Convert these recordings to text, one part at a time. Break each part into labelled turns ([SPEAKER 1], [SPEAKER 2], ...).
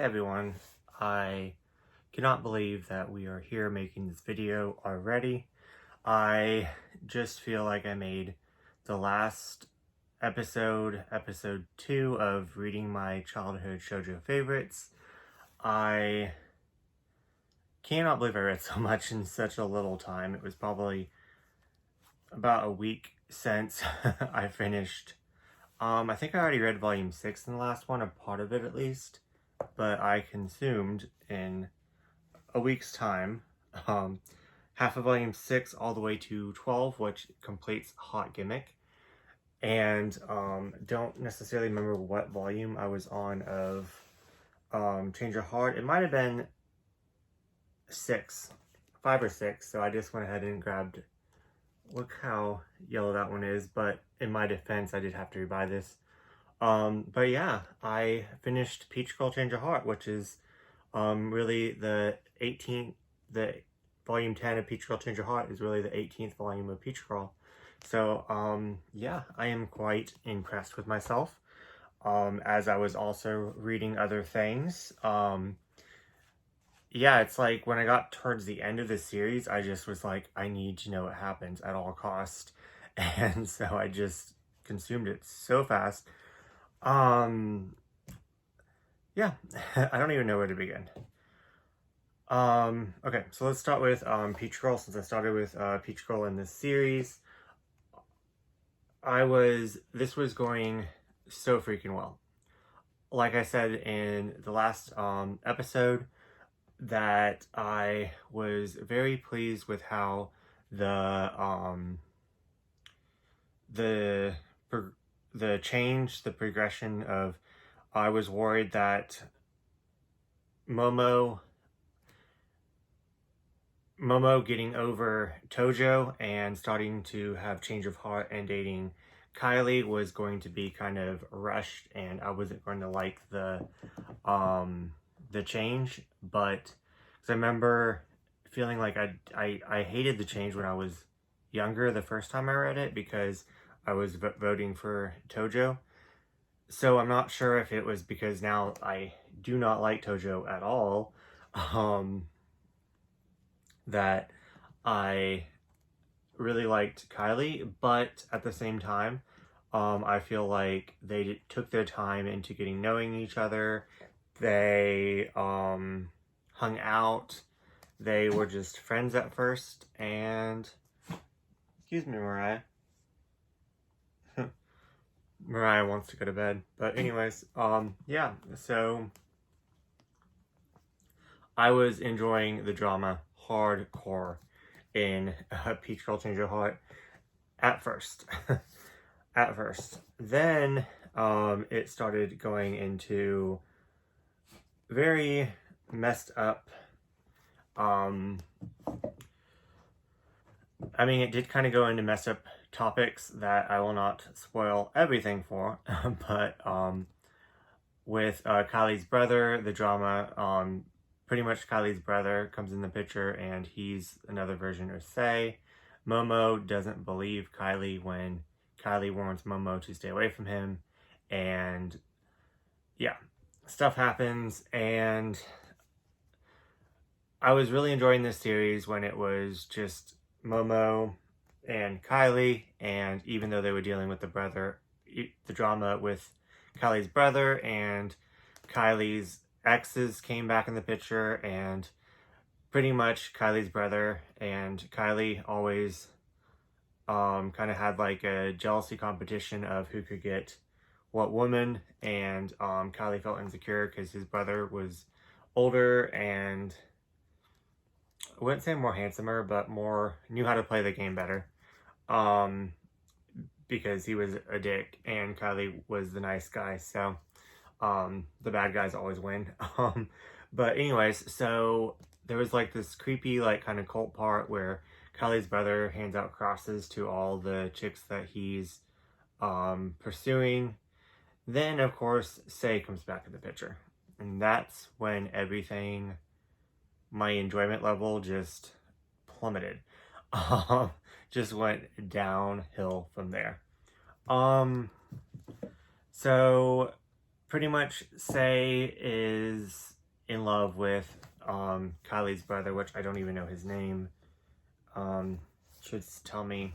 [SPEAKER 1] everyone, I cannot believe that we are here making this video already. I just feel like I made the last episode 2 of reading my childhood shoujo favorites. I cannot believe I read so much in such a little time. It was probably about a week since I finished. I think I already read volume 6 in the last one, or part of it at least, but I consumed in a week's time half of volume 6 all the way to 12, which completes Hot Gimmick, and don't necessarily remember what volume I was on of Change Your Heart. It might have been 5 or 6, so I just went ahead and grabbed. Look how yellow that one is, but in my defense, I did have to rebuy this. But yeah, I finished Peach Girl Change Your Heart, which is really the volume 10 of Peach Girl Change Your Heart is really the 18th volume of Peach Girl. So, yeah, I am quite impressed with myself, as I was also reading other things. Yeah, it's like when I got towards the end of the series, I just was like, I need to know what happens at all costs. And so I just consumed it so fast. Yeah, I don't even know where to begin. Okay, so let's start with Peach Girl, since I started with Peach Girl in this series. This was going so freaking well. Like I said in the last episode, that I was very pleased with how the progression of, I was worried that Momo getting over Tojo and starting to have change of heart and dating Kylie was going to be kind of rushed, and I wasn't going to like the change. But because I remember feeling like I hated the change when I was younger the first time I read it, because I was voting for Tojo. So I'm not sure if it was because now I do not like Tojo at all, that I really liked Kylie. But at the same time, I feel like they took their time into knowing each other. They hung out. They were just friends at first, and excuse me, Mariah. Mariah wants to go to bed. But anyways, yeah, so I was enjoying the drama hardcore in Peach Girl Change Your Heart at first. At first. Then it started going into very messed up. I mean, it did kind of go into messed up topics that I will not spoil everything for, but with Kylie's brother, the drama, pretty much Kylie's brother comes in the picture, and he's another version of Sei. Momo doesn't believe Kylie when Kylie warns Momo to stay away from him, and yeah, stuff happens. And I was really enjoying this series when it was just Momo and Kylie, and even though they were dealing with the drama with Kylie's brother, and Kylie's exes came back in the picture, and pretty much Kylie's brother and Kylie always kind of had like a jealousy competition of who could get what woman, and Kylie felt insecure because his brother was older and, I wouldn't say more handsomer, but knew how to play the game better, because he was a dick and Kylie was the nice guy, so the bad guys always win. But anyways, so there was like this creepy like kind of cult part where Kylie's brother hands out crosses to all the chicks that he's pursuing. Then of course Sei comes back in the picture, and that's when my enjoyment level just plummeted. Just went downhill from there. So pretty much Sei is in love with Kylie's brother, which I don't even know his name. Should tell me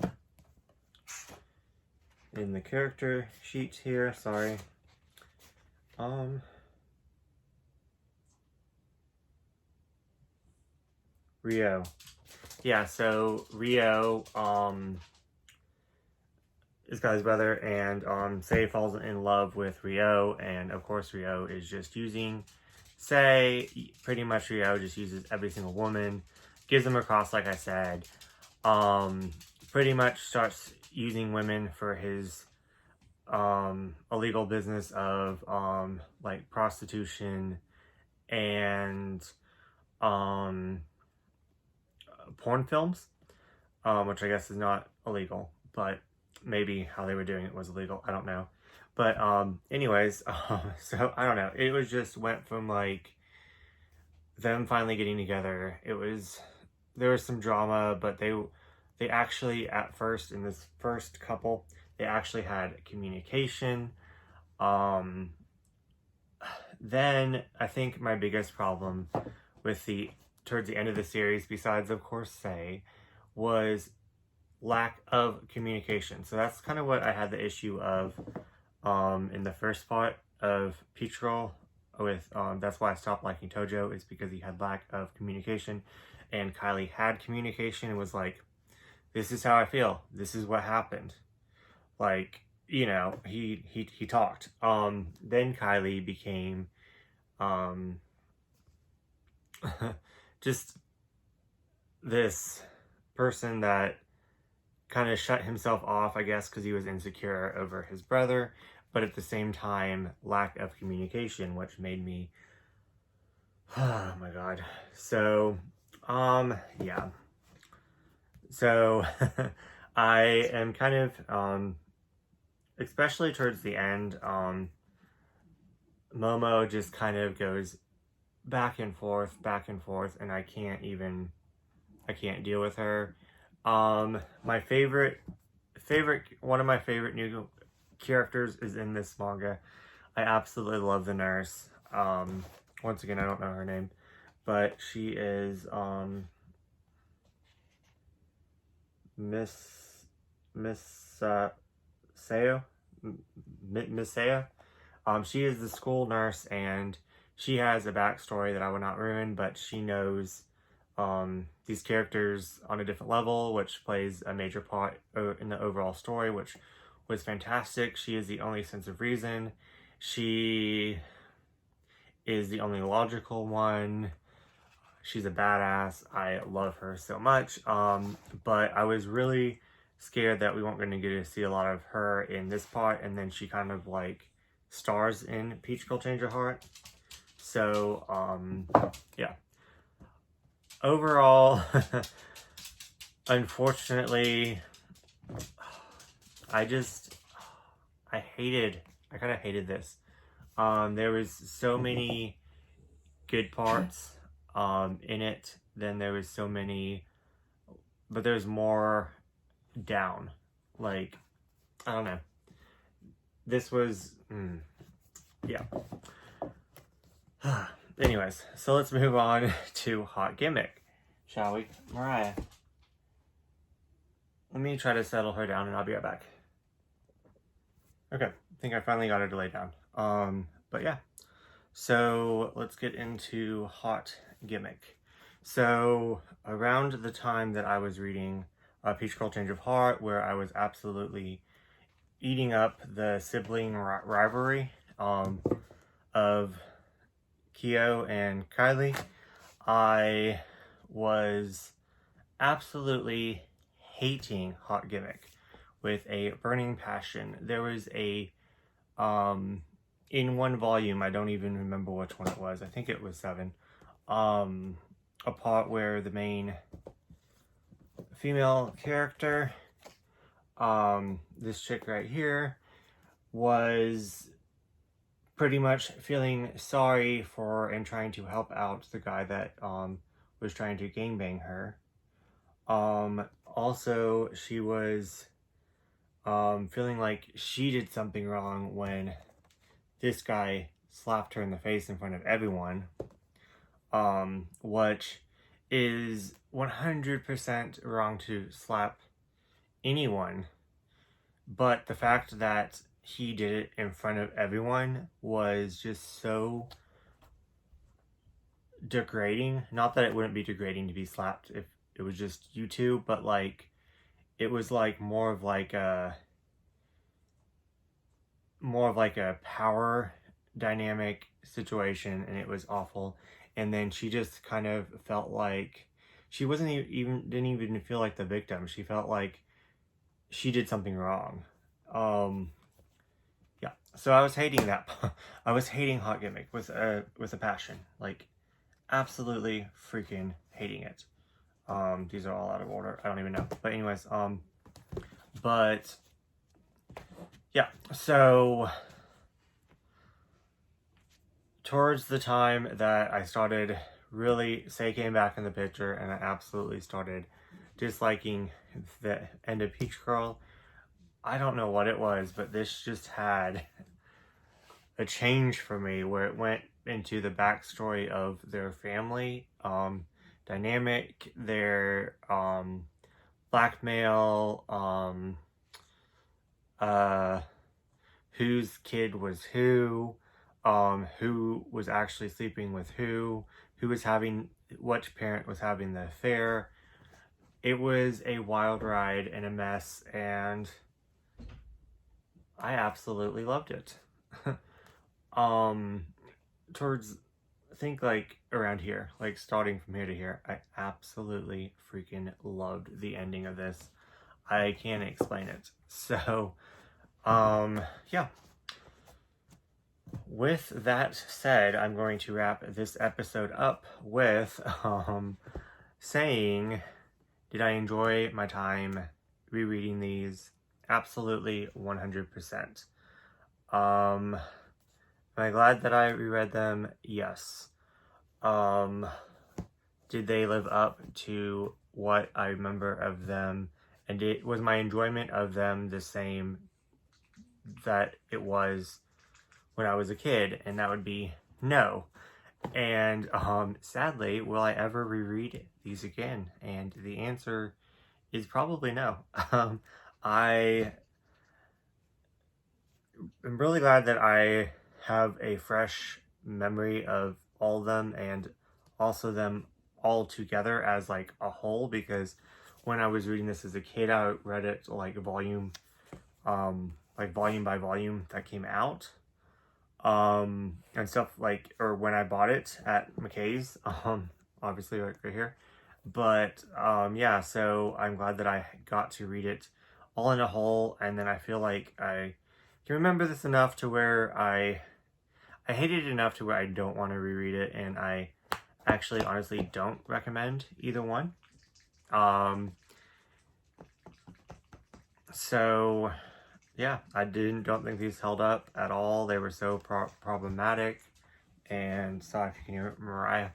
[SPEAKER 1] in the character sheet here, sorry. Rio. Yeah, so Rio, is Kylie's brother, and Sei falls in love with Rio, and of course Rio is just using Sei. Pretty much Rio just uses every single woman, gives them a cross, like I said. Pretty much starts using women for his illegal business of like prostitution and porn films, which I guess is not illegal, but maybe how they were doing it was illegal. I don't know. But anyways, so I don't know. It was just went from like them finally getting together. There was some drama, but they actually at first in this first couple, they actually had communication. Then I think my biggest problem with towards the end of the series, besides of course Sei, was lack of communication. So that's kind of what I had the issue of in the first part of Peach Girl with that's why I stopped liking Tojo, is because he had lack of communication, and Kylie had communication and was like, this is how I feel, this is what happened, like, you know, he talked. Then Kylie became just this person that kind of shut himself off, I guess, because he was insecure over his brother, but at the same time, lack of communication, which made me, oh my god. So, yeah. So, I am kind of, especially towards the end, Momo just kind of goes back and forth, and I can't deal with her. One of my favorite new characters is in this manga. I absolutely love the nurse. Once again, I don't know her name, but she is, Miss Sayo? Miss Saya? She is the school nurse, and she has a backstory that I will not ruin, but she knows these characters on a different level, which plays a major part in the overall story, which was fantastic. She is the only sense of reason. She is the only logical one. She's a badass. I love her so much. But I was really scared that we weren't going to get to see a lot of her in this part, and then she kind of like stars in Peach Girl Change Your Heart. So, yeah. Overall, unfortunately, I kind of hated this. There was so many good parts in it, then there was so many, but there's more down. Like, I don't know. This was, yeah. Anyways, so let's move on to Hot Gimmick, shall we? Mariah, let me try to settle her down and I'll be right back. Okay, I think I finally got her to lay down. But yeah, so let's get into Hot Gimmick. So around the time that I was reading Peach Girl Change of Heart, where I was absolutely eating up the sibling rivalry of Kyo and Kylie, I was absolutely hating Hot Gimmick with a burning passion. There was a in one volume, I don't even remember which one it was, I think it was 7, a part where the main female character, this chick right here, was pretty much feeling sorry for and trying to help out the guy that was trying to gangbang her. Also, she was feeling like she did something wrong when this guy slapped her in the face in front of everyone. which is 100% wrong to slap anyone, but the fact that he did it in front of everyone was just so degrading. Not that it wouldn't be degrading to be slapped if it was just you two, but like it was like more of like a power dynamic situation, and it was awful. And then she just kind of felt like she wasn't even didn't even feel like the victim. She felt like she did something wrong. Yeah. So I was hating that. I was hating Hot Gimmick with a passion. Like absolutely freaking hating it. These are all out of order. I don't even know. But anyways, but yeah. So towards the time that I started really Say came back in the picture, and I absolutely started disliking the end of Peach Girl. I don't know what it was, but this just had a change for me where it went into the backstory of their family dynamic, their blackmail, whose kid was who was actually sleeping with who was having, which parent was having the affair. It was a wild ride and a mess, and I absolutely loved it. Towards, I think like around here, like starting from here to here, I absolutely freaking loved the ending of this. I can't explain it. So, yeah. With that said, I'm going to wrap this episode up with, saying, did I enjoy my time rereading these? Absolutely 100%. Am I glad that I reread them? Yes. Did they live up to what I remember of them? And was my enjoyment of them the same that it was when I was a kid? And that would be no. And sadly, will I ever reread these again? And the answer is probably no. I am really glad that I have a fresh memory of all of them, and also them all together as like a whole, because when I was reading this as a kid, I read it like volume by volume that came out, and stuff like, or when I bought it at McKay's, obviously right here. But yeah, so I'm glad that I got to read it all in a whole, and then I feel like I can remember this enough to where I hated it enough to where I don't want to reread it, and I actually honestly don't recommend either one. So yeah, I don't think these held up at all. They were so problematic, and sorry if you can hear Mariah.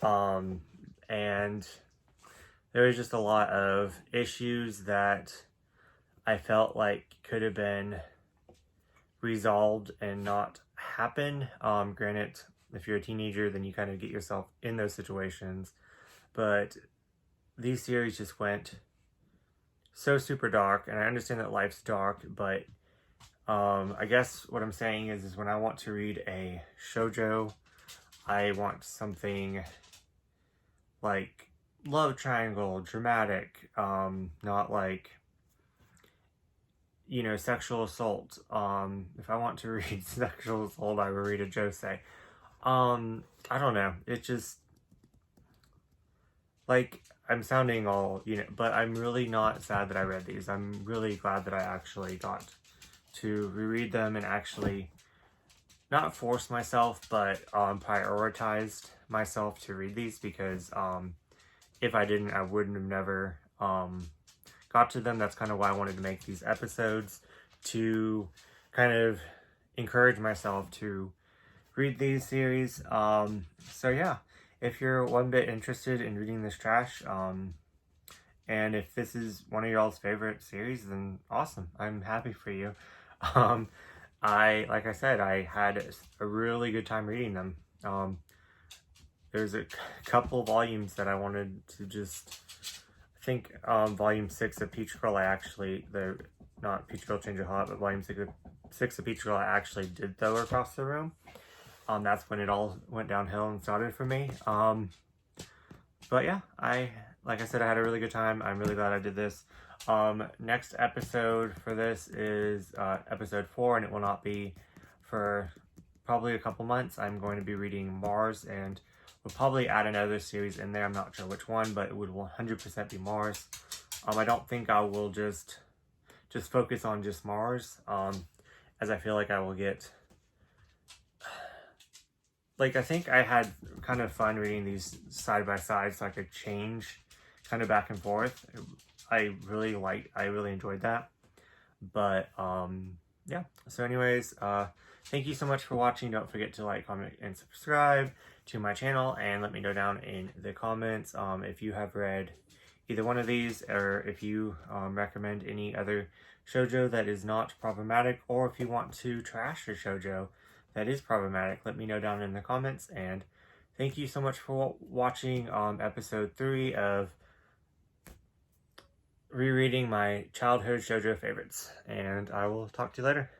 [SPEAKER 1] And there was just a lot of issues that I felt like could have been resolved and not happen. Granted, if you're a teenager, then you kind of get yourself in those situations. But these series just went so super dark, and I understand that life's dark, but I guess what I'm saying is when I want to read a shoujo, I want something like love triangle, dramatic, not like, you know, sexual assault. If I want to read sexual assault, I will read a josei. I don't know. It just, like, I'm sounding all, you know, but I'm really not sad that I read these. I'm really glad that I actually got to reread them and actually not force myself, but prioritized myself to read these, because if I didn't, I wouldn't have never got to them. That's kind of why I wanted to make these episodes, to kind of encourage myself to read these series. So yeah, if you're one bit interested in reading this trash, and if this is one of y'all's favorite series, then awesome. I'm happy for you. Like I said, I had a really good time reading them. there's a couple volumes that I wanted to just, I think volume 6 of Peach Girl, not Peach Girl Change of Hot, but volume 6 of Peach Girl I actually did throw across the room. That's when it all went downhill and started for me. But yeah, like I said, I had a really good time. I'm really glad I did this. Next episode for this is episode 4, and it will not be for probably a couple months. I'm going to be reading Mars, and we'll probably add another series in there. I'm not sure which one, but it would 100% be Mars. I don't think I will just focus on just Mars, as I feel like I will get... Like, I think I had kind of fun reading these side by side, so I could change kind of back and forth. I really enjoyed that. But, yeah. So anyways, thank you so much for watching. Don't forget to like, comment, and subscribe to my channel, and let me know down in the comments if you have read either one of these, or if you recommend any other shoujo that is not problematic, or if you want to trash your shoujo that is problematic. Let me know down in the comments, and thank you so much for watching episode 3 of rereading my childhood shoujo favorites, and I will talk to you later.